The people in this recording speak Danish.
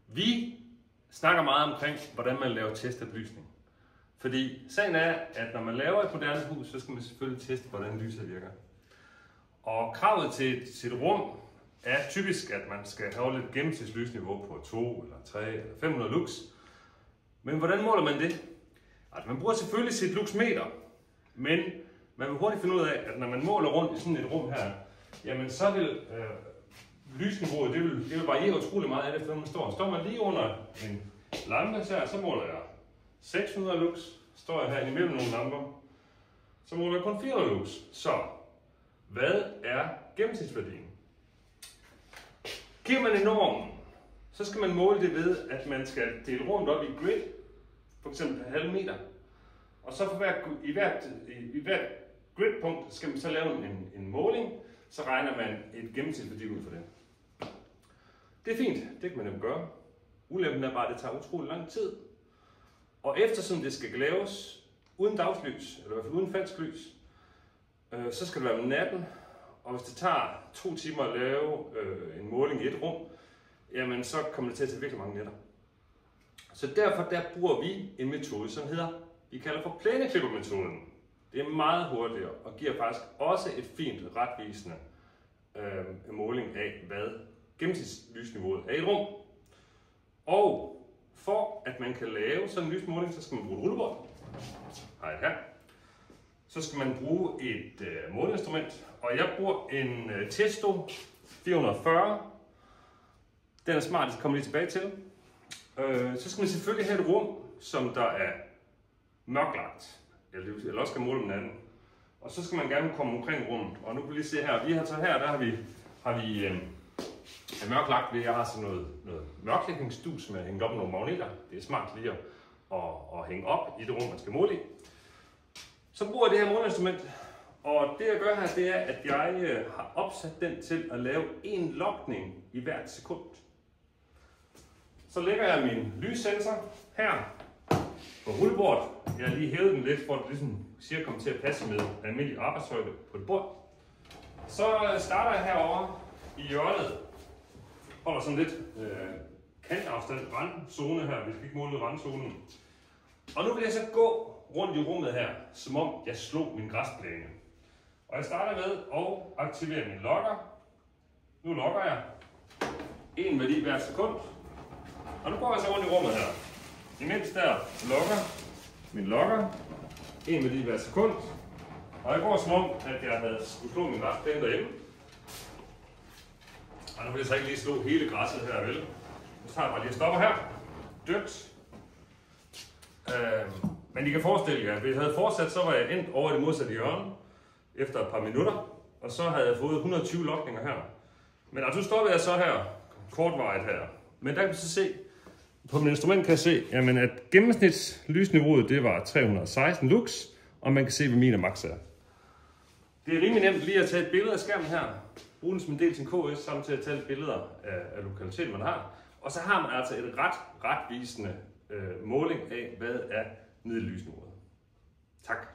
Vi snakker meget omkring, hvordan man laver testbelysning. Fordi sagen er, at når man laver et moderne hus, så skal man selvfølgelig teste, hvordan lyset virker. Og kravet til et rum er typisk, at man skal have lidt gennemsnitslysniveau på 2 eller 3 eller 500 lux. Men hvordan måler man det? Altså, man bruger selvfølgelig sit luxmeter, men man vil hurtigt finde ud af, at når man måler rundt i sådan et rum her, jamen så vil lysniveauet, det vil variere utrolig meget af det, efter man står. Står man lige under en lampe her, så måler jeg 600 lux. Står jeg her imellem nogle lamper, så måler jeg kun 400 lux. Så hvad er gennemsnitsværdien? Giver man en norm, så skal man måle det ved, at man skal dele rummet op i grid, for eksempel en halv meter. Og så i hvert gridpunkt skal man så lave en måling, så regner man et gennemsnitsværdi ud for det. Det er fint, det kan man jo gøre. Ulempen er bare, at det tager utrolig lang tid. Og eftersom det skal laves uden dagslys, eller i hvert fald uden falsk lys, så skal det være om natten. Og hvis det tager 2 timer at lave en måling i et rum, jamen så kommer det til at tage virkelig mange nætter. Så derfor bruger vi en metode, som vi kalder for plæneklippermetoden. Det er meget hurtigere og giver faktisk også et fint retvisende måling af, hvad gennemsnitslysniveauet er i et rum. Og for at man kan lave sådan en lysmåling, så skal man bruge et rullebord. Her. Så skal man bruge et måleinstrument, og jeg bruger en Testo 440. Den er smart, det kommer lige tilbage til. Så skal man selvfølgelig have et rum, som der er mørklagt, eller også skal måle om natten. Og så skal man gerne komme omkring rummet. Og nu kan vi lige se her, der har vi mørklagt ved, jeg har sådan noget mørklægningsstus, som er hængt op med nogle magneter. Det er smart lige at hænge op i det rum, man skal måle i. Så bruger jeg det her måleinstrument, og det jeg gør her, det er, at jeg har opsat den til at lave en logning i hvert sekund. Så lægger jeg min lyssensor her på rullebordet. Jeg har lige hævet den lidt, for at det ligesom cirka kommer til at passe med almindelig arbejdshøjde på et bord. Så starter jeg herovre i hjørnet. Holder sådan lidt kantafstand, randzone her, vi skal ikke måle randzonen. Og nu vil jeg så gå rundt i rummet her, som om jeg slog min græsplæne. Og jeg starter med at aktivere min logger. Nu logger jeg en værdi hver sekund. Og nu går jeg så rundt i rummet her. Imens der logger min logger en værdi hver sekund. Og jeg går som om, at jeg havde skulle slå min græsplæne derhjemme. Og nu vil jeg så ikke lige slå hele græsset her, vel? Nu tager jeg bare lige stopper her. Dødt. Men I kan forestille jer, at hvis jeg havde fortsat, så var jeg endt over det modsatte hjørne efter et par minutter. Og så havde jeg fået 120 logninger her. Men altså, nu stopper jeg så her, kortvarigt her. Men der kan vi så se, på mit instrument kan jeg se, jamen, at gennemsnitslysniveauet det var 316 lux, og man kan se, hvad min max er. Det er rimelig nemt lige at tage et billede af skærmen her, bruge den som en del til en KS, samtidig at tage billeder af lokaliteten, man har. Og så har man altså et retvisende måling af, hvad er middellysniveauet. Tak.